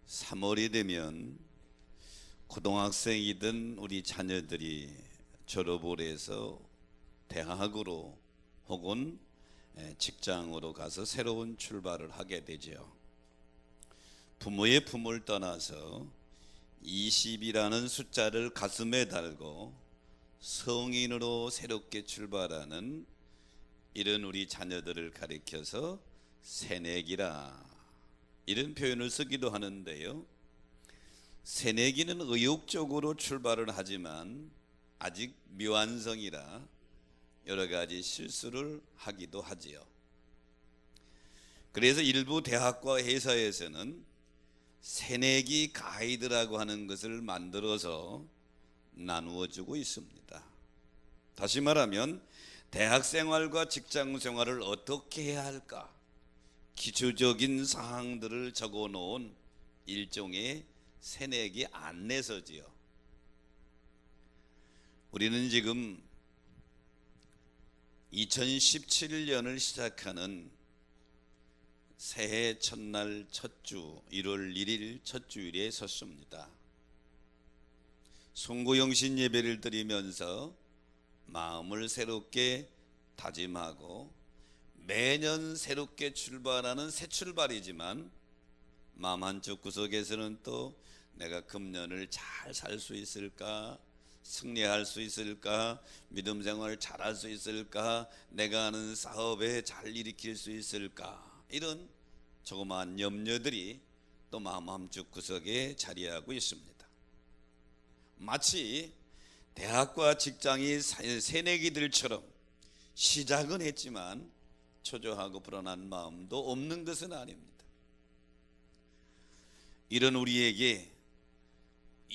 3월이 되면 고등학생이든 우리 자녀들이 졸업을 해서 대학으로 혹은 직장으로 가서 새로운 출발을 하게 되죠. 부모의 품을 떠나서 20이라는 숫자를 가슴에 달고 성인으로 새롭게 출발하는 이런 우리 자녀들을 가리켜서 새내기라 이런 표현을 쓰기도 하는데요. 새내기는 의욕적으로 출발을 하지만 아직 미완성이라 여러 가지 실수를 하기도 하지요. 그래서 일부 대학과 회사에서는 새내기 가이드라고 하는 것을 만들어서 나누어 주고 있습니다. 다시 말하면 대학 생활과 직장 생활을 어떻게 해야 할까? 기초적인 사항들을 적어 놓은 일종의 새내기 안내서지요. 우리는 지금 2017년을 시작하는 새해 첫날 첫주 1월 1일 첫 주일에 섰습니다. 송구영신 예배를 드리면서 마음을 새롭게 다짐하고 매년 새롭게 출발하는 새 출발이지만 마음 한쪽 구석에서는 또 내가 금년을 잘 살 수 있을까? 승리할 수 있을까? 믿음 생활 잘할 수 있을까? 내가 하는 사업에 잘 일으킬 수 있을까? 이런 조그마한 염려들이 또 마음 한쪽 구석에 자리하고 있습니다. 마치 대학과 직장이 새내기들처럼 시작은 했지만 초조하고 불안한 마음도 없는 것은 아닙니다. 이런 우리에게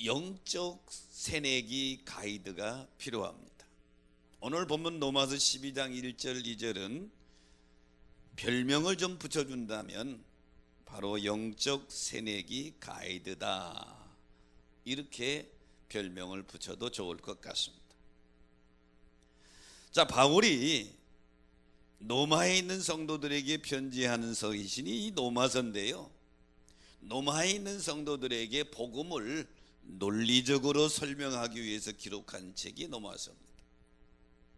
영적 새내기 가이드가 필요합니다. 오늘 본문 로마서 12장 1절 2절은 별명을 좀 붙여준다면 바로 영적 새내기 가이드다, 이렇게 별명을 붙여도 좋을 것 같습니다. 자, 바울이 로마에 있는 성도들에게 편지하는 서신이 이 로마서인데요, 로마에 있는 성도들에게 복음을 논리적으로 설명하기 위해서 기록한 책이 로마서입니다.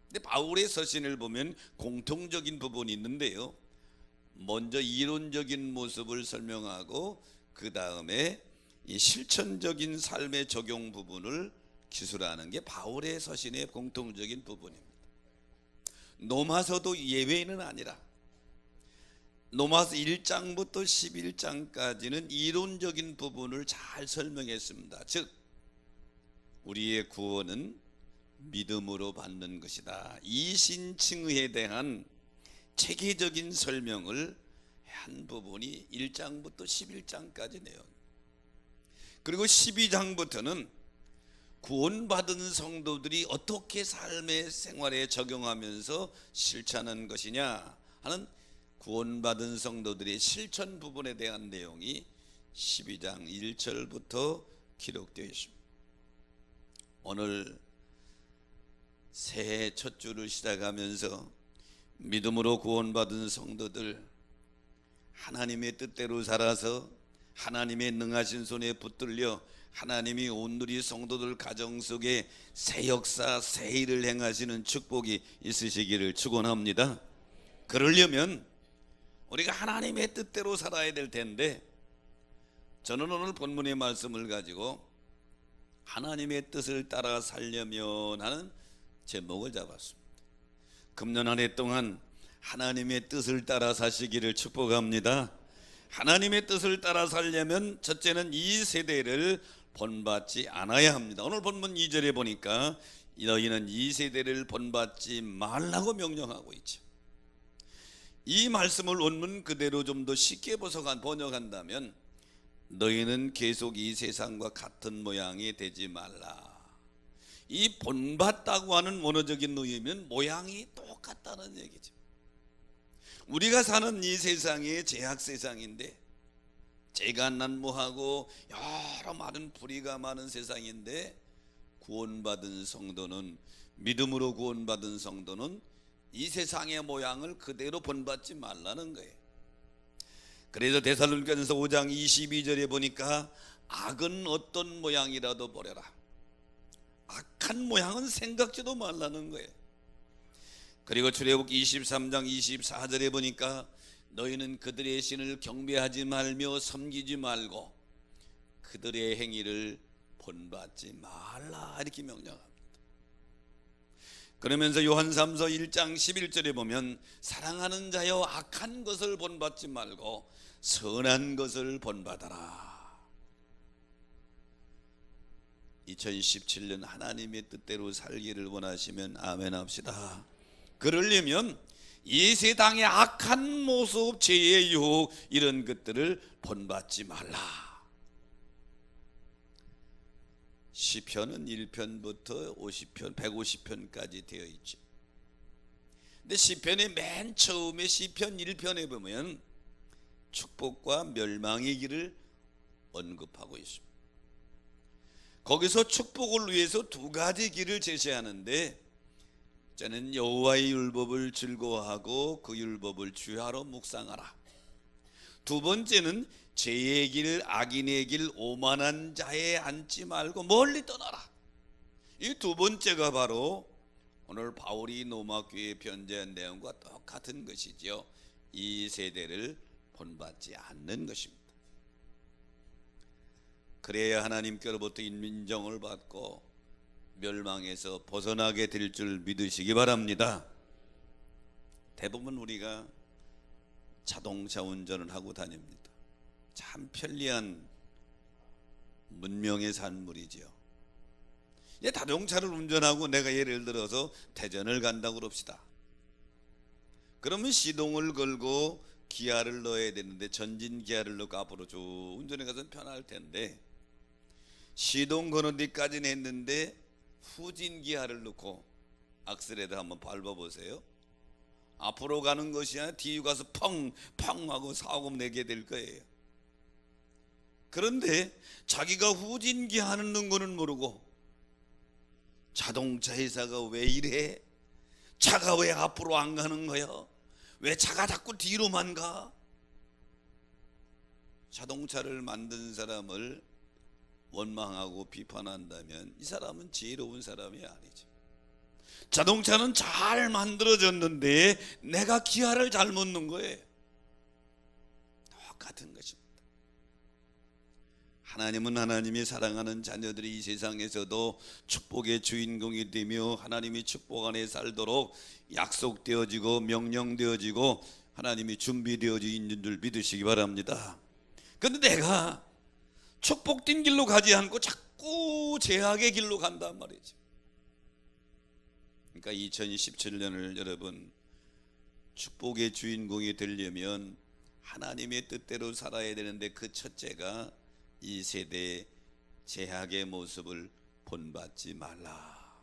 근데 바울의 서신을 보면 공통적인 부분이 있는데요, 먼저 이론적인 모습을 설명하고 그 다음에 이 실천적인 삶의 적용 부분을 기술하는 게 바울의 서신의 공통적인 부분입니다. 로마서도 예외는 아니라 로마서 1장부터 11장까지는 이론적인 부분을 잘 설명했습니다. 즉 우리의 구원은 믿음으로 받는 것이다, 이신칭의에 대한 체계적인 설명을 한 부분이 1장부터 11장까지 내용, 그리고 12장부터는 구원받은 성도들이 어떻게 삶의 생활에 적용하면서 실천하는 것이냐 하는 구원받은 성도들의 실천 부분에 대한 내용이 12장 1절부터 기록되어 있습니다. 오늘 새해 첫 주를 시작하면서 믿음으로 구원받은 성도들, 하나님의 뜻대로 살아서 하나님의 능하신 손에 붙들려 하나님이 오늘이 성도들 가정 속에 새 역사, 새 일을 행하시는 축복이 있으시기를 축원합니다. 그러려면 우리가 하나님의 뜻대로 살아야 될 텐데, 저는 오늘 본문의 말씀을 가지고 하나님의 뜻을 따라 살려면 하는 제목을 잡았습니다. 금년 한 해 동안 하나님의 뜻을 따라 사시기를 축복합니다. 하나님의 뜻을 따라 살려면 첫째는 이 세대를 본받지 않아야 합니다. 오늘 본문 2절에 보니까 너희는 이 세대를 본받지 말라고 명령하고 있죠. 이 말씀을 원문 그대로 좀 더 쉽게 번역한다면 너희는 계속 이 세상과 같은 모양이 되지 말라. 이 본받다고 하는 원어적인 의미는 모양이 똑같다는 얘기죠. 우리가 사는 이 세상이 제약 세상인데, 재간난무하고 여러 많은 불의가 많은 세상인데, 구원받은 성도는, 믿음으로 구원받은 성도는 이 세상의 모양을 그대로 본받지 말라는 거예요. 그래서 데살로니가전서 5장 22절에 보니까 악은 어떤 모양이라도 버려라. 악한 모양은 생각지도 말라는 거예요. 그리고 출애굽기 23장 24절에 보니까 너희는 그들의 신을 경배하지 말며 섬기지 말고 그들의 행위를 본받지 말라 이렇게 명령합니다. 그러면서 요한삼서 1장 11절에 보면 사랑하는 자여 악한 것을 본받지 말고 선한 것을 본받아라. 2017년 하나님의 뜻대로 살기를 원하시면 아멘 합시다. 그러려면 이 세상의 악한 모습, 죄의 유혹 이런 것들을 본받지 말라. 시편은 1편부터 50편, 150편까지 되어 있죠. 근데 시편의 맨 처음에 시편 1편에 보면 축복과 멸망의 길을 언급하고 있습니다. 거기서 축복을 위해서 두 가지 길을 제시하는데, 저는 여호와의 율법을 즐거워하고 그 율법을 주야로 묵상하라. 두 번째는 죄의 길, 악인의 길, 오만한 자에 앉지 말고 멀리 떠나라. 이 두 번째가 바로 오늘 바울이 로마교회에 편지한 내용과 똑같은 것이죠. 이 세대를 본받지 않는 것입니다. 그래야 하나님께로부터 인정을 받고 멸망에서 벗어나게 될 줄 믿으시기 바랍니다. 대부분 우리가 자동차 운전을 하고 다닙니다. 참 편리한 문명의 산물이지요. 자동차를 운전하고 내가 예를 들어서 대전을 간다고 그럽시다. 그러면 시동을 걸고 기아를 넣어야 되는데 전진 기아를 넣고 앞으로 쭉 운전해 가서 편할 텐데, 시동 거는 데까지는 했는데 후진 기아를 넣고 악셀에다 한번 밟아보세요. 앞으로 가는 것이 아니라 뒤에 가서 펑펑 하고 사고 내게 될 거예요. 그런데 자기가 후진 기아 넣는 거는 모르고 자동차 회사가 왜 이래? 차가 왜 앞으로 안 가는 거야? 왜 차가 자꾸 뒤로만 가? 자동차를 만든 사람을 원망하고 비판한다면 이 사람은 지혜로운 사람이 아니죠. 자동차는 잘 만들어졌는데 내가 기아를 잘못 넣은 거예요. 똑같은 것입니다. 하나님은 하나님이 사랑하는 자녀들이 이 세상에서도 축복의 주인공이 되며 하나님이 축복 안에 살도록 약속되어지고 명령되어지고 하나님이 준비되어져 있는 줄 믿으시기 바랍니다. 그런데 내가 축복된 길로 가지 않고 자꾸 죄악의 길로 간단 말이죠. 그러니까 2017년을 여러분 축복의 주인공이 되려면 하나님의 뜻대로 살아야 되는데, 그 첫째가 이 세대의 죄악의 모습을 본받지 말라.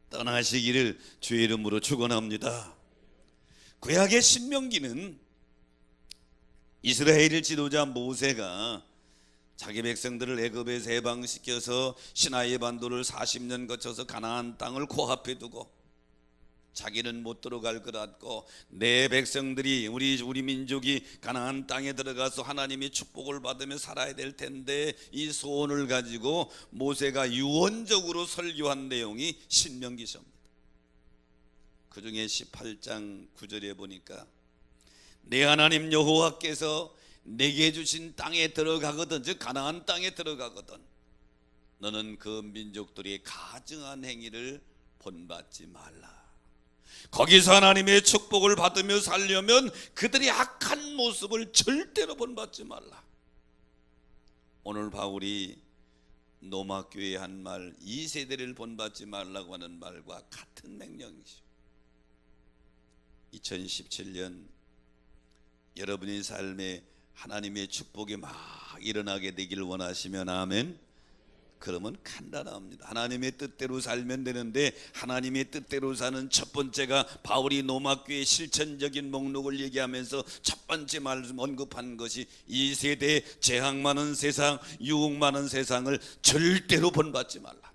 떠나시기를 주의 이름으로 축원합니다. 구약의 신명기는 이스라엘의 지도자 모세가 자기 백성들을 애굽에서 해방시켜서 시나이 반도를 40년 거쳐서 가나안 땅을 코앞에 두고 자기는 못 들어갈 것 같고 내 백성들이 우리 민족이 가나안 땅에 들어가서 하나님의 축복을 받으며 살아야 될 텐데, 이 소원을 가지고 모세가 유언적으로 설교한 내용이 신명기서입니다. 그 중에 18장 9절에 보니까 내 하나님 여호와께서 내게 주신 땅에 들어가거든, 즉 가나안 땅에 들어가거든 너는 그 민족들이 가증한 행위를 본받지 말라. 거기서 하나님의 축복을 받으며 살려면 그들이 악한 모습을 절대로 본받지 말라. 오늘 바울이 로마교회에 한 말, 이 세대를 본받지 말라고 하는 말과 같은 명령이죠. 2017년 여러분의 삶에 하나님의 축복이 막 일어나게 되기를 원하시면 아멘. 그러면 간단합니다. 하나님의 뜻대로 살면 되는데, 하나님의 뜻대로 사는 첫 번째가 바울이 로마교회의 실천적인 목록을 얘기하면서 첫 번째 말씀 언급한 것이 이 세대의 재앙 많은 세상, 유혹 많은 세상을 절대로 본받지 말라.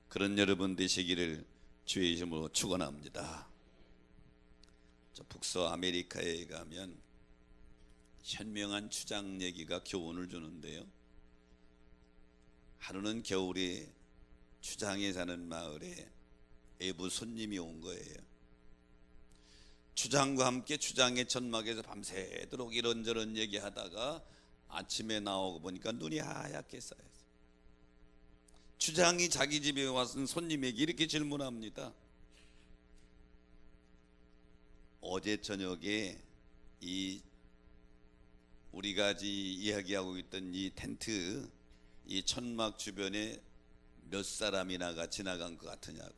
그런 여러분 되시기를 주의 이름으로 축원합니다. 북서 아메리카에 가면 현명한 추장 얘기가 교훈을 주는데요. 하루는 겨울에 추장에 사는 마을에 외부 손님이 온 거예요. 추장과 함께 추장의 천막에서 밤새도록 이런저런 얘기하다가 아침에 나오고 보니까 눈이 하얗게 쌓였어요. 추장이 자기 집에 와서 손님에게 이렇게 질문합니다. 어제 저녁에 이 우리가 이야기하고 있던 이 텐트, 이 천막 주변에 몇 사람이나가 지나간 것 같으냐고.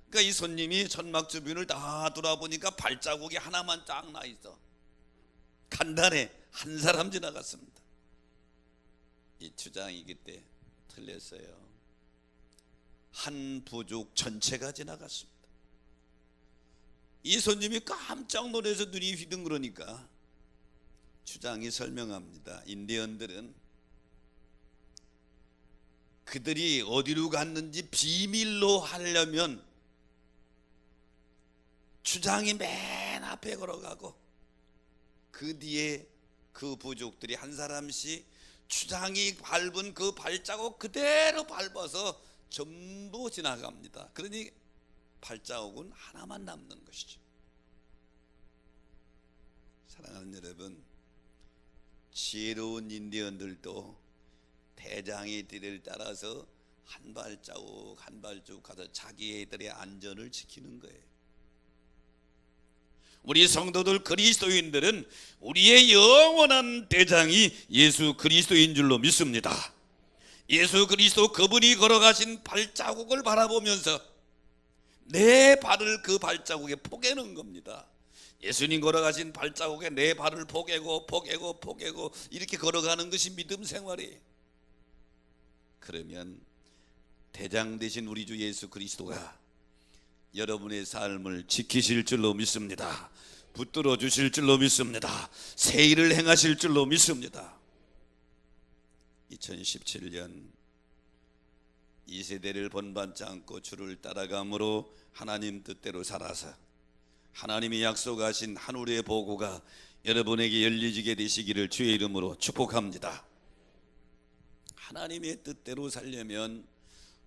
그러니까 이 손님이 천막 주변을 다 돌아보니까 발자국이 하나만 딱 나 있어. 간단해. 한 사람 지나갔습니다. 이 추장이 그때 틀렸어요. 한 부족 전체가 지나갔습니다. 이 손님이 깜짝 놀라서 눈이 휘둥그러니까 추장이 설명합니다. 인디언들은 그들이 어디로 갔는지 비밀로 하려면 추장이 맨 앞에 걸어가고 그 뒤에 그 부족들이 한 사람씩 추장이 밟은 그 발자국 그대로 밟아서 전부 지나갑니다. 그러니 발자국은 하나만 남는 것이죠. 사랑하는 여러분, 지혜로운 인디언들도 대장의 뒤를 따라서 한 발자국 한 발자국 가서 자기들의 안전을 지키는 거예요. 우리 성도들 그리스도인들은 우리의 영원한 대장이 예수 그리스도인 줄로 믿습니다. 예수 그리스도 그분이 걸어가신 발자국을 바라보면서 내 발을 그 발자국에 포개는 겁니다. 예수님 걸어가신 발자국에 내 발을 포개고 이렇게 걸어가는 것이 믿음 생활이에요. 그러면 대장 되신 우리 주 예수 그리스도가 여러분의 삶을 지키실 줄로 믿습니다. 붙들어 주실 줄로 믿습니다. 새 일을 행하실 줄로 믿습니다. 2017년 이 세대를 본받지 않고 주를 따라감으로 하나님 뜻대로 살아서 하나님이 약속하신 하늘의 보고가 여러분에게 열리지게 되시기를 주의 이름으로 축복합니다. 하나님의 뜻대로 살려면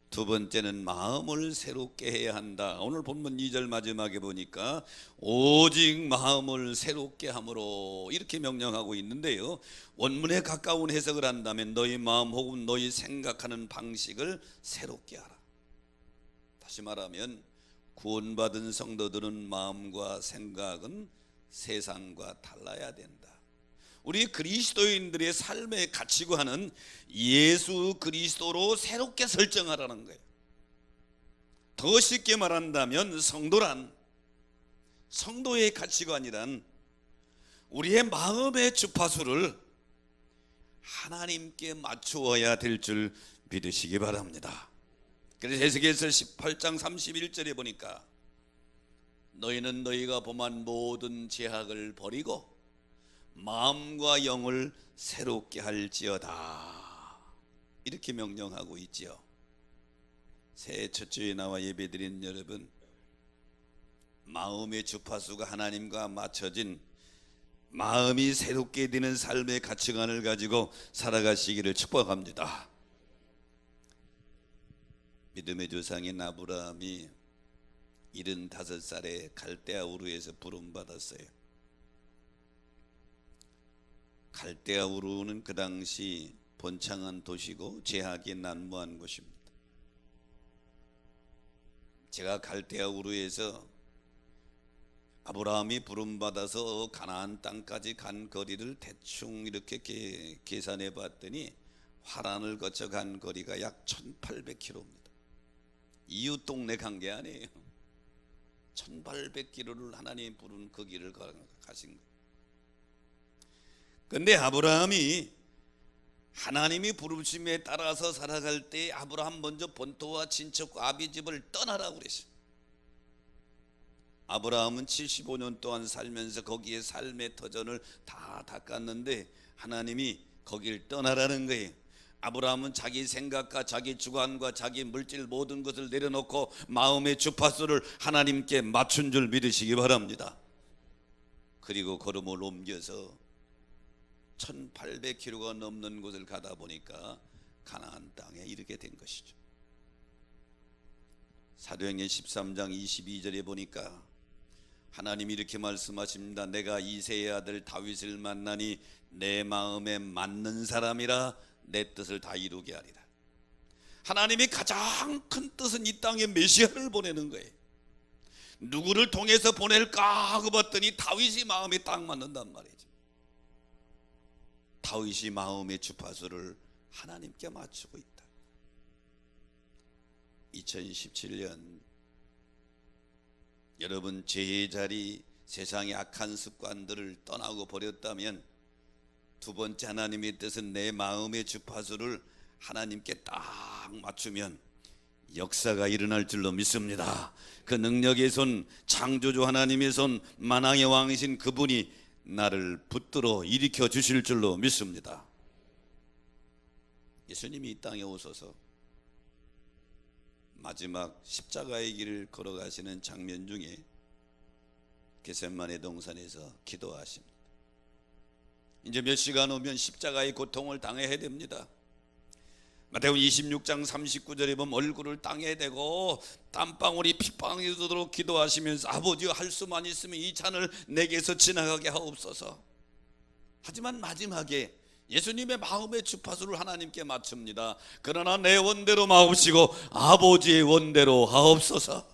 두 번째는 마음을 새롭게 해야 한다. 오늘 본문 2절 마지막에 보니까 오직 마음을 새롭게 함으로 이렇게 명령하고 있는데요, 원문에 가까운 해석을 한다면 너희 마음 혹은 너희 생각하는 방식을 새롭게 하라. 다시 말하면 구원받은 성도들은 마음과 생각은 세상과 달라야 된다. 우리 그리스도인들의 삶의 가치관은 예수 그리스도로 새롭게 설정하라는 거예요. 더 쉽게 말한다면 성도의 가치관이란 우리의 마음의 주파수를 하나님께 맞추어야 될 줄 믿으시기 바랍니다. 그래서 에스겔서 18장 31절에 보니까 너희는 너희가 범한 모든 죄악을 버리고 마음과 영을 새롭게 할지어다 이렇게 명령하고 있지요. 새해 첫 주에 나와 예배드린 여러분, 마음의 주파수가 하나님과 맞춰진 마음이 새롭게 되는 삶의 가치관을 가지고 살아가시기를 축복합니다. 믿음의 조상인 아브라함이 75살에 갈대아 우르에서 부름받았어요. 갈대아 우르는 그 당시 번창한 도시고 제약이 난무한 곳입니다. 제가 갈대아 우르에서 아브라함이 부름받아서 가나안 땅까지 간 거리를 대충 이렇게 계산해 봤더니 화란을 거쳐 간 거리가 약 1800km입니다. 이웃 동네 간 게 아니에요. 1800km를 하나님 부른 그 길을 가신 거예요. 그런데 아브라함이 하나님이 부르심에 따라서 살아갈 때 아브라함 먼저 본토와 친척과 아비 집을 떠나라고 그랬어요. 아브라함은 75년 동안 살면서 거기에 삶의 터전을 다 닦았는데 하나님이 거길 떠나라는 거예요. 아브라함은 자기 생각과 자기 주관과 자기 물질 모든 것을 내려놓고 마음의 주파수를 하나님께 맞춘 줄 믿으시기 바랍니다. 그리고 걸음을 옮겨서 1800km가 넘는 곳을 가다 보니까 가나안 땅에 이르게 된 것이죠. 사도행전 13장 22절에 보니까 하나님이 이렇게 말씀하십니다. 내가 이새의 아들 다윗을 만나니 내 마음에 맞는 사람이라 내 뜻을 다 이루게 하리라. 하나님이 가장 큰 뜻은 이 땅에 메시아를 보내는 거예요. 누구를 통해서 보낼까 하고 봤더니 다윗이 마음에 딱 맞는단 말이죠. 다윗이 마음의 주파수를 하나님께 맞추고 있다. 2017년 여러분 죄의 자리, 세상의 악한 습관들을 떠나고 버렸다면 두 번째 하나님의 뜻은 내 마음의 주파수를 하나님께 딱 맞추면 역사가 일어날 줄로 믿습니다. 그 능력의 손, 창조주 하나님의 손, 만왕의 왕이신 그분이 나를 붙들어 일으켜 주실 줄로 믿습니다. 예수님이 이 땅에 오셔서 마지막 십자가의 길을 걸어가시는 장면 중에 겟세마네 동산에서 기도하십니다. 이제 몇 시간 후면 십자가의 고통을 당해야 됩니다. 마태복음 26장 39절에 보면 얼굴을 땅에 대고 땀방울이 핏방울이 되도록 기도하시면서 아버지여 할 수만 있으면 이 잔을 내게서 지나가게 하옵소서. 하지만 마지막에 예수님의 마음의 주파수를 하나님께 맞춥니다. 그러나 내 원대로 마옵시고 아버지의 원대로 하옵소서.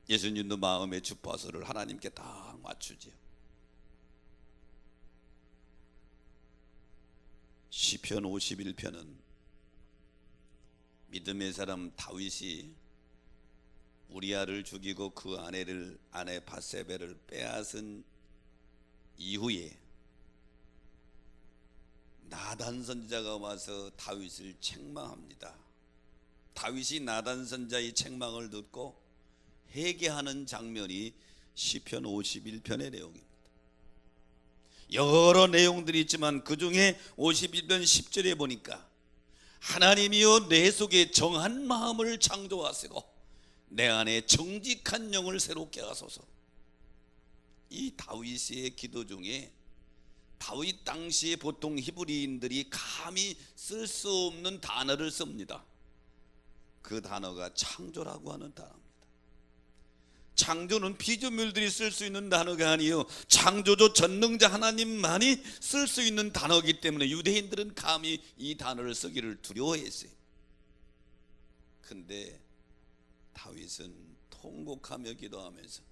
예수님도 마음의 주파수를 하나님께 딱 맞추지요. 시편 51편은 믿음의 사람 다윗이 우리아를 죽이고 그 아내 바세바를 빼앗은 이후에 나단 선지자가 와서 다윗을 책망합니다. 다윗이 나단 선지자의 책망을 듣고 회개하는 장면이 시편 51편의 내용입니다. 여러 내용들이 있지만 그 중에 51편 10절에 보니까 하나님이여 내 속에 정한 마음을 창조하시고 내 안에 정직한 영을 새롭게 하소서. 이 다윗의 기도 중에 다윗 당시에 보통 히브리인들이 감히 쓸 수 없는 단어를 씁니다. 그 단어가 창조라고 하는 단어입니다. 창조는 피조물들이 쓸 수 있는 단어가 아니요 창조주 전능자 하나님만이 쓸 수 있는 단어이기 때문에 유대인들은 감히 이 단어를 쓰기를 두려워했어요. 근데 다윗은 통곡하며 기도하면서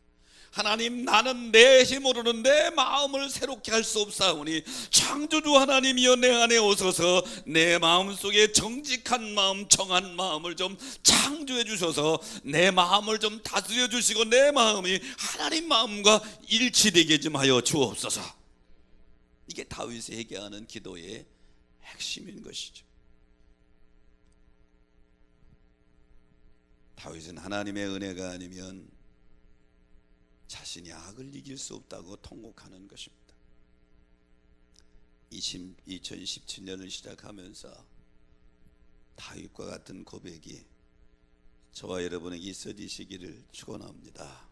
하나님 나는 내 힘으로는 내 마음을 새롭게 할 수 없사오니 창조주 하나님이여 내 안에 오셔서 내 마음속에 정직한 마음 정한 마음을 좀 창조해 주셔서 내 마음을 좀 다스려 주시고 내 마음이 하나님 마음과 일치되게 좀 하여 주옵소서. 이게 다윗이 회개하는 기도의 핵심인 것이죠. 다윗은 하나님의 은혜가 아니면 자신이 악을 이길 수 없다고 통곡하는 것입니다. 2017년을 시작하면서 다윗과 같은 고백이 저와 여러분에게 있어지시기를 축원합니다.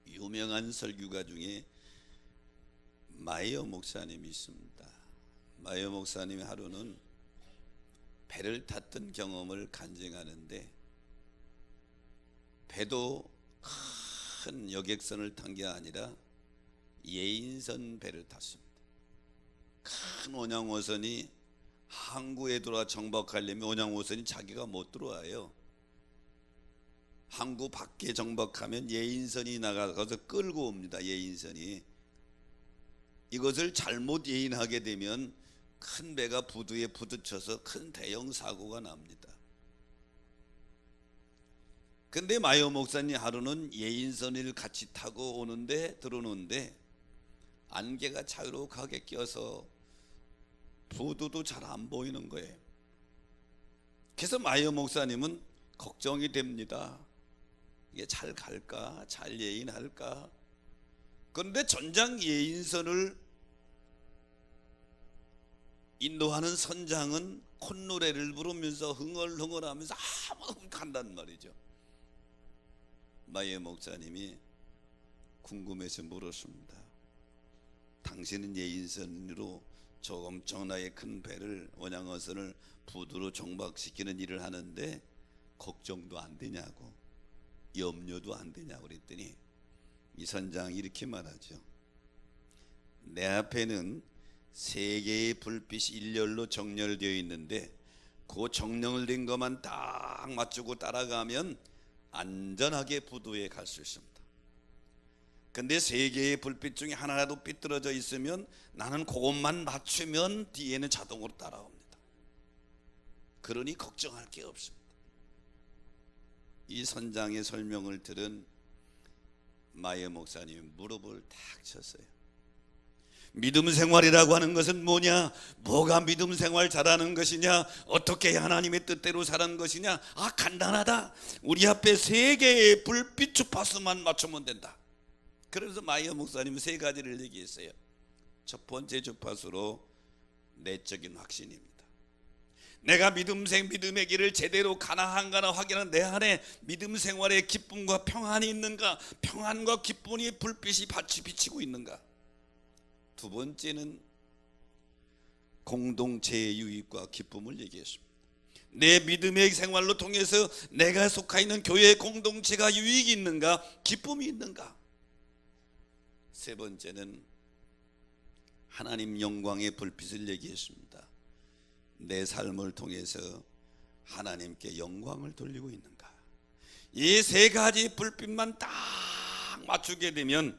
유명한 설교가 중에 마이어 목사님이 있습니다. 마이어 목사님이 하루는 배를 탔던 경험을 간증하는데 배도 큰 여객선을 탄 게 아니라 예인선 배를 탔습니다. 큰 원양어선이 항구에 들어와 정박하려면 원양어선이 자기가 못 들어와요. 항구 밖에 정박하면 예인선이 나가서 끌고 옵니다. 예인선이. 이것을 잘못 예인하게 되면 큰 배가 부두에 부딪혀서 큰 대형 사고가 납니다. 근데 마이어 목사님 하루는 예인선을 같이 타고 들어오는데 안개가 자유롭게 껴서 부두도 잘 안 보이는 거예요. 그래서 마이어 목사님은 걱정이 됩니다. 이게 잘 갈까? 잘 예인할까? 그런데 전장 예인선을 인도하는 선장은 콧노래를 부르면서 흥얼흥얼하면서 아무 간단 말이죠. 마이어 목사님이 궁금해서 물었습니다. 당신은 예인선으로 저 엄청나게 큰 배를, 원양어선을 부두로 정박시키는 일을 하는데 걱정도 안 되냐고, 염려도 안 되냐고 그랬더니 이 선장이 이렇게 말하죠. 내 앞에는 세 개의 불빛이 일렬로 정렬되어 있는데 그 정렬된 것만 딱 맞추고 따라가면 안전하게 부두에 갈 수 있습니다. 근데 세 개의 불빛 중에 하나라도 삐뚤어져 있으면 나는 그것만 맞추면 뒤에는 자동으로 따라옵니다. 그러니 걱정할 게 없습니다. 이 선장의 설명을 들은 마이어 목사님이 무릎을 탁 쳤어요. 믿음 생활이라고 하는 것은 뭐냐? 뭐가 믿음 생활 잘하는 것이냐? 어떻게 하나님의 뜻대로 사는 것이냐? 간단하다. 우리 앞에 세 개의 불빛 주파수만 맞추면 된다. 그래서 마이어 목사님은 세 가지를 얘기했어요. 첫 번째 주파수로 내적인 확신입니다. 내가 믿음의 길을 제대로 가나 안 가나 확인하는 내 안에 믿음 생활의 기쁨과 평안이 있는가? 평안과 기쁨이 불빛이 같이 비치고 있는가? 두 번째는 공동체의 유익과 기쁨을 얘기했습니다. 내 믿음의 생활로 통해서 내가 속해 있는 교회 공동체가 유익이 있는가? 기쁨이 있는가? 세 번째는 하나님 영광의 불빛을 얘기했습니다. 내 삶을 통해서 하나님께 영광을 돌리고 있는가? 이 세 가지 불빛만 딱 맞추게 되면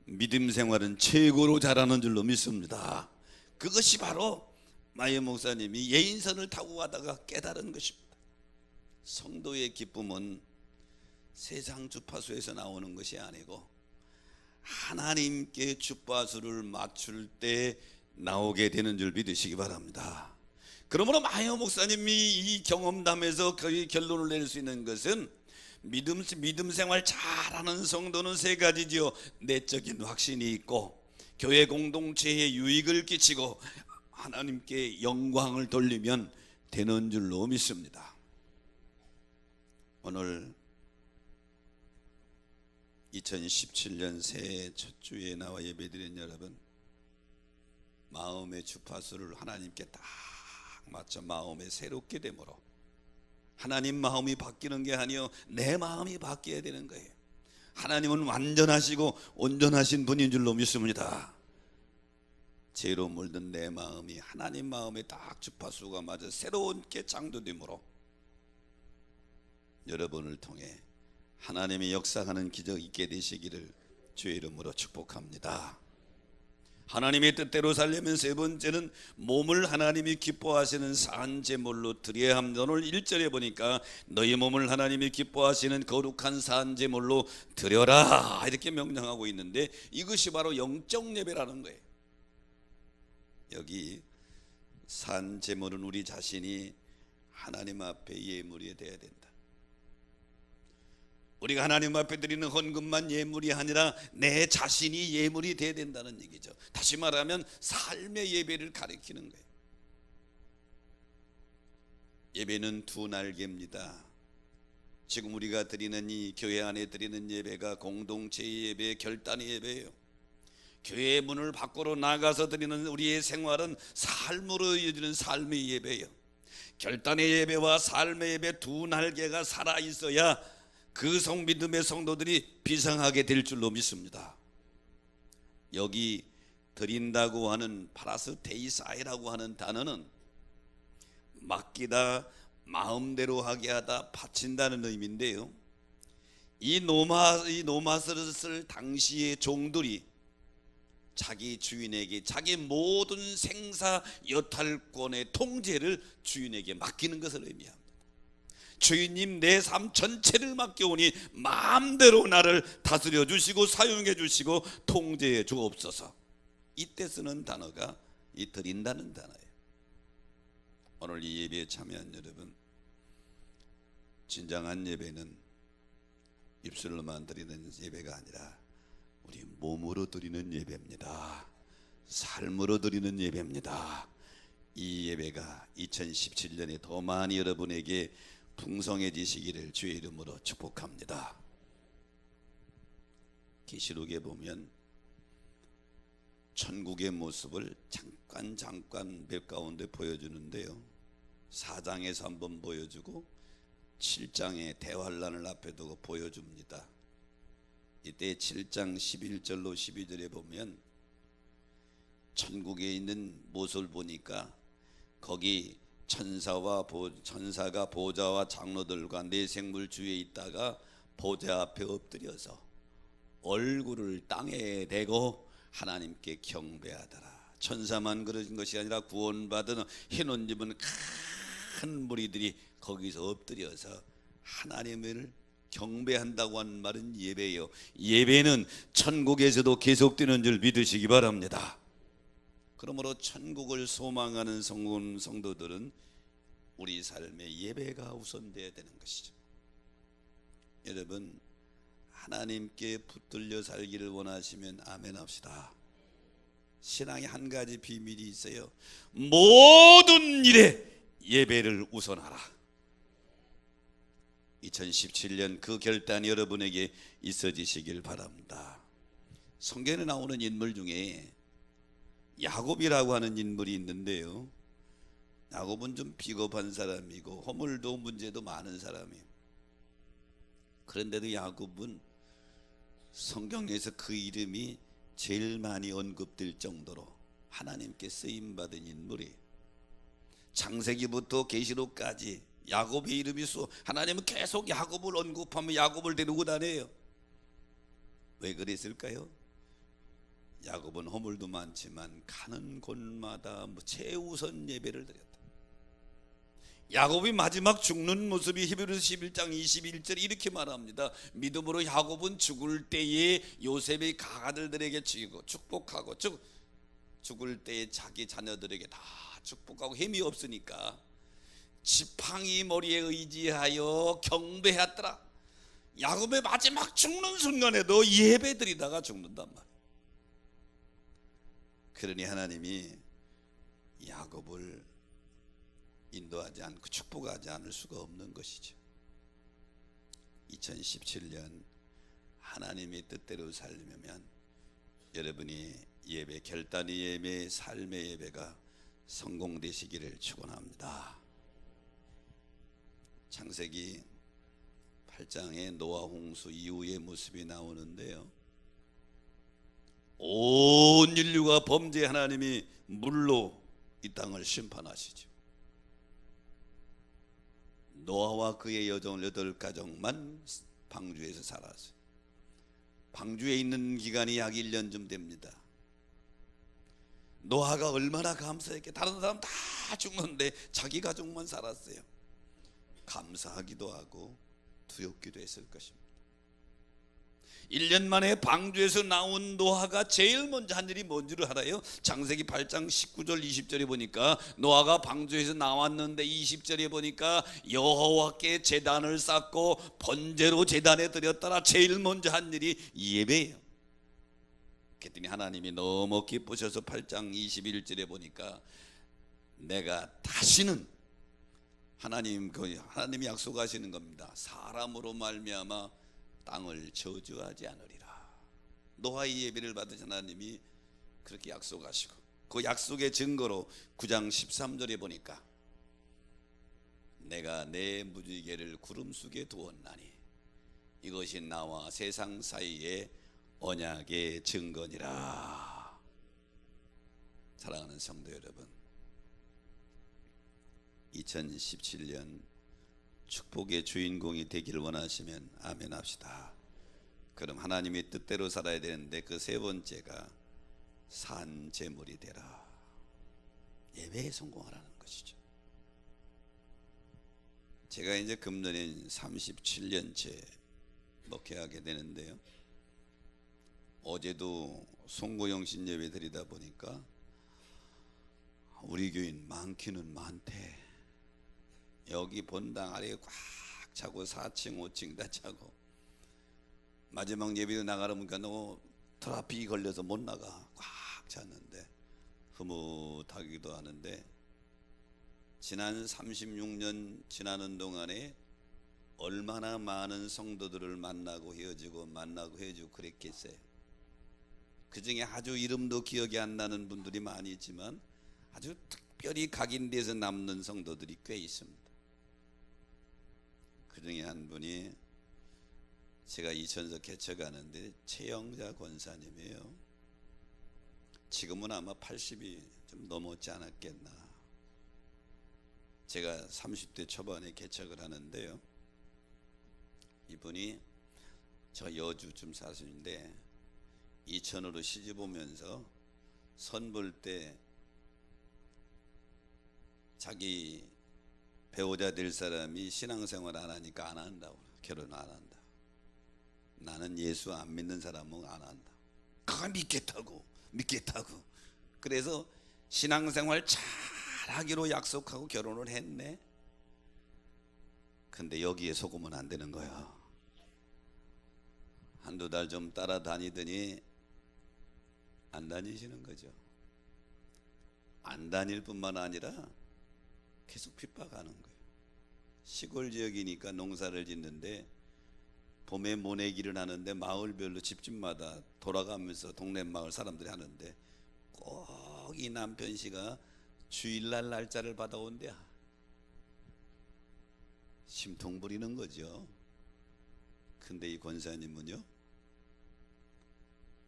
믿음 생활은 최고로 잘하는 줄로 믿습니다. 그것이 바로 마이어 목사님이 예인선을 타고 가다가 깨달은 것입니다. 성도의 기쁨은 세상 주파수에서 나오는 것이 아니고 하나님께 주파수를 맞출 때 나오게 되는 줄 믿으시기 바랍니다. 그러므로 마이어 목사님이 이 경험담에서 거의 결론을 낼 수 있는 것은 믿음 생활 잘하는 성도는 세 가지지요. 내적인 확신이 있고 교회 공동체에 유익을 끼치고 하나님께 영광을 돌리면 되는 줄로 믿습니다. 오늘 2017년 새해 첫 주에 나와 예배드린 여러분, 마음의 주파수를 하나님께 딱 맞춰 마음에 새롭게 되므로 하나님 마음이 바뀌는 게 아니요 내 마음이 바뀌어야 되는 거예요. 하나님은 완전하시고 온전하신 분인 줄로 믿습니다. 죄로 물든 내 마음이 하나님 마음에 딱 주파수가 맞아 새롭게 창조되므로 여러분을 통해 하나님의 역사하는 기적 있게 되시기를 주의 이름으로 축복합니다. 하나님의 뜻대로 살려면 세 번째는 몸을 하나님이 기뻐하시는 산제물로 드려야 합니다. 오늘 1절에 보니까 너희 몸을 하나님이 기뻐하시는 거룩한 산제물로 드려라 이렇게 명령하고 있는데 이것이 바로 영적 예배라는 거예요. 여기 산제물은 우리 자신이 하나님 앞에 예물이 되어야 된다. 우리가 하나님 앞에 드리는 헌금만 예물이 아니라 내 자신이 예물이 되어야 된다는 얘기죠. 다시 말하면 삶의 예배를 가리키는 거예요. 예배는 두 날개입니다. 지금 우리가 드리는 이 교회 안에 드리는 예배가 공동체의 예배, 결단의 예배예요. 교회의 문을 밖으로 나가서 드리는 우리의 생활은 삶으로 이어지는 삶의 예배예요. 결단의 예배와 삶의 예배 두 날개가 살아있어야 그 믿음의 성도들이 비상하게 될 줄로 믿습니다. 여기 드린다고 하는 파라스테이사이라고 하는 단어는 맡기다, 마음대로 하게 하다, 바친다는 의미인데요. 이 노마스를 쓸 당시의 종들이 자기 주인에게 자기 모든 생사 여탈권의 통제를 주인에게 맡기는 것을 의미합니다. 주인님 내 삶 전체를 맡겨오니 마음대로 나를 다스려 주시고 사용해 주시고 통제해 주옵소서. 이때 쓰는 단어가 이 드린다는 단어예요. 오늘 이 예배에 참여한 여러분, 진정한 예배는 입술로만 드리는 예배가 아니라 우리 몸으로 드리는 예배입니다. 삶으로 드리는 예배입니다. 이 예배가 2017년에 더 많이 여러분에게 풍성해지시기를 주의 이름으로 축복합니다. 계시록에 보면 천국의 모습을 잠깐 몇 가운데 보여주는데요, 4장에서 한번 보여주고 7장에 대환란을 앞에 두고 보여줍니다. 이때 7장 11절로 12절에 보면 천국에 있는 모습을 보니까 거기 천사가 보좌와 장로들과 네 생물 주위에 있다가 보좌 앞에 엎드려서 얼굴을 땅에 대고 하나님께 경배하더라. 천사만 그러신 것이 아니라 구원받은 흰 옷 입은 큰 무리들이 거기서 엎드려서 하나님을 경배한다고 하는 말은 예배예요. 예배는 천국에서도 계속되는 줄 믿으시기 바랍니다. 그러므로 천국을 소망하는 성도들은 우리 삶에 예배가 우선되어야 되는 것이죠. 여러분, 하나님께 붙들려 살기를 원하시면 아멘 합시다. 신앙에 한 가지 비밀이 있어요. 모든 일에 예배를 우선하라. 2017년 그 결단이 여러분에게 있어지시길 바랍니다. 성경에 나오는 인물 중에 야곱이라고 하는 인물이 있는데요, 야곱은 좀 비겁한 사람이고 허물도 문제도 많은 사람이에요. 그런데도 야곱은 성경에서 그 이름이 제일 많이 언급될 정도로 하나님께 쓰임받은 인물이에요. 창세기부터 계시록까지 야곱의 이름이 하나님은 계속 야곱을 언급하며 야곱을 데리고 다녀요. 왜 그랬을까요? 야곱은 허물도 많지만 가는 곳마다 최우선 예배를 드렸다. 야곱이 마지막 죽는 모습이 히브리서 11장 21절 이렇게 말합니다. 믿음으로 야곱은 죽을 때에 요셉의 가가들에게 축복하고 죽을 때에 자기 자녀들에게 다 축복하고 힘이 없으니까 지팡이 머리에 의지하여 경배했더라. 야곱의 마지막 죽는 순간에도 예배드리다가 죽는단 말이에요. 그러니 하나님이 야곱을 인도하지 않고 축복하지 않을 수가 없는 것이죠. 2017년 하나님의 뜻대로 살려면 여러분이 예배, 결단의 예배, 삶의 예배가 성공되시기를 축원합니다. 창세기 8장에 노아 홍수 이후의 모습이 나오는데요, 온 인류가 범죄 하나님이 물로 이 땅을 심판하시죠. 노아와 그의 여종 8가족만 방주에서 살았어요. 방주에 있는 기간이 약 1년쯤 됩니다. 노아가 얼마나 감사했게, 다른 사람 다 죽는데 자기 가족만 살았어요. 감사하기도 하고 두렵기도 했을 것입니다. 1년 만에 방주에서 나온 노아가 제일 먼저 한 일이 뭔지를 알아요? 창세기 8장 19절 20절에 보니까 노아가 방주에서 나왔는데 20절에 보니까 여호와께 제단을 쌓고 번제로 제단에 드렸더라. 제일 먼저 한 일이 예배예요. 그랬더니 하나님이 너무 기쁘셔서 8장 21절에 보니까 내가 다시는 하나님이 약속하시는 겁니다. 사람으로 말미암아 땅을 저주하지 않으리라. 노아의 예배를 받으신 하나님이 그렇게 약속하시고, 그 약속의 증거로 9장 13절에 보니까 내가 내 무지개를 구름 속에 두었나니 이것이 나와 세상 사이의 언약의 증거니라. 사랑하는 성도 여러분, 2017년 축복의 주인공이 되기를 원하시면 아멘 합시다. 그럼 하나님의 뜻대로 살아야 되는데 그 세 번째가 산제물이 되라. 예배에 성공하라는 것이죠. 제가 이제 금년에 37년째 목회하게 되는데요, 어제도 송고영신 예배 드리다 보니까 우리 교인 많기는 많대. 여기 본당 아래에 꽉 차고 4층 5층 다 차고, 마지막 예배도 나가려니까 너무 트래픽이 걸려서 못 나가. 꽉 찼는데 흐뭇하기도 하는데 지난 36년 지나는 동안에 얼마나 많은 성도들을 만나고 헤어지고 그랬겠어요. 그 중에 아주 이름도 기억이 안 나는 분들이 많이 있지만 아주 특별히 각인돼서 남는 성도들이 꽤 있습니다. 그 중에 한 분이 제가 이천서 개척하는데 최영자 권사님이에요. 지금은 아마 80이 좀 넘었지 않았겠나. 제가 30대 초반에 개척을 하는데요, 이분이 저 여주쯤 사시는데 이천으로 시집 오면서 선 볼 때 자기 배우자 될 사람이 신앙생활 안 하니까 안 한다고, 결혼 안 한다. 나는 예수 안 믿는 사람은 안 한다. 그가 믿겠다고. 그래서 신앙생활 잘 하기로 약속하고 결혼을 했네. 근데 여기에 속으면 안 되는 거야. 한두 달 좀 따라다니더니 안 다니시는 거죠. 안 다닐 뿐만 아니라 계속 핍박하는 거예요. 시골 지역이니까 농사를 짓는데 봄에 모내기를 하는데 마을별로 집집마다 돌아가면서 동네 마을 사람들이 하는데 꼭 이 남편 씨가 주일날 날짜를 받아온대야. 심통 부리는 거죠. 근데 이 권사님은요,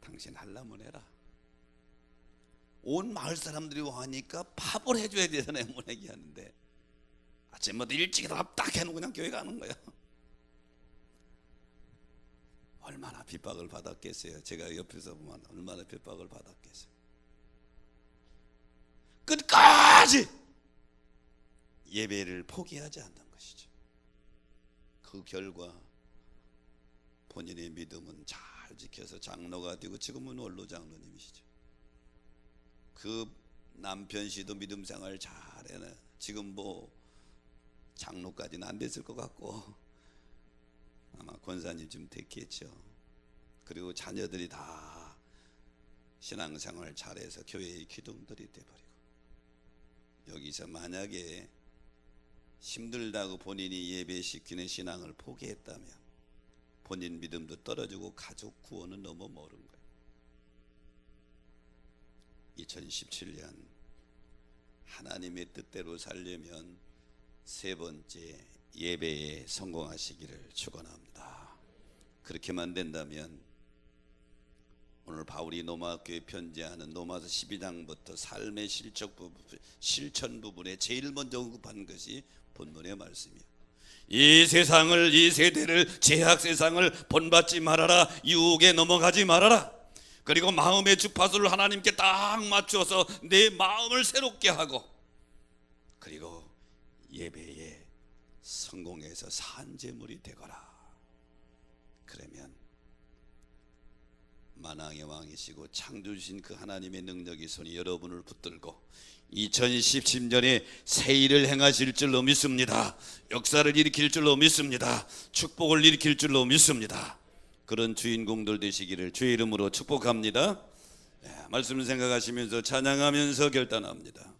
당신 하려면 해라. 온 마을 사람들이 와니까 밥을 해줘야 되잖아요. 모내기 하는데 아침마다 일찍 일어나 딱 해놓고 그냥 교회 가는 거야. 얼마나 핍박을 받았겠어요. 제가 옆에서 보면 얼마나 핍박을 받았겠어요. 끝까지 예배를 포기하지 않는 것이죠. 그 결과 본인의 믿음은 잘 지켜서 장로가 되고 지금은 원로 장로님이시죠. 그 남편 씨도 믿음 생활 잘해요. 지금 뭐 장로까지는 안 됐을 것 같고 아마 권사님 좀 됐겠죠. 그리고 자녀들이 다 신앙생활 잘해서 교회의 기둥들이 돼버리고, 여기서 만약에 힘들다고 본인이 예배시키는 신앙을 포기했다면 본인 믿음도 떨어지고 가족 구원은 너무 멀은 거예요. 2017년 하나님의 뜻대로 살려면 세 번째, 예배에 성공하시기를 축원합니다. 그렇게만 된다면 오늘 바울이 로마교회 편지하는 로마서 12장부터 삶의 실천 부분에 제일 먼저 언급한 것이 본문의 말씀이에요. 이 세상을, 이 세대를, 죄악 세상을 본받지 말아라. 유혹에 넘어가지 말아라. 그리고 마음의 주파수를 하나님께 딱 맞춰서 내 마음을 새롭게 하고, 그리고 예배에 성공해서 산재물이 되거라. 그러면 만왕의 왕이시고 창조주신 그 하나님의 능력이 손이 여러분을 붙들고 2017년에 새 일을 행하실 줄로 믿습니다. 역사를 일으킬 줄로 믿습니다. 축복을 일으킬 줄로 믿습니다. 그런 주인공들 되시기를 주의 이름으로 축복합니다. 말씀을 생각하시면서 찬양하면서 결단합니다.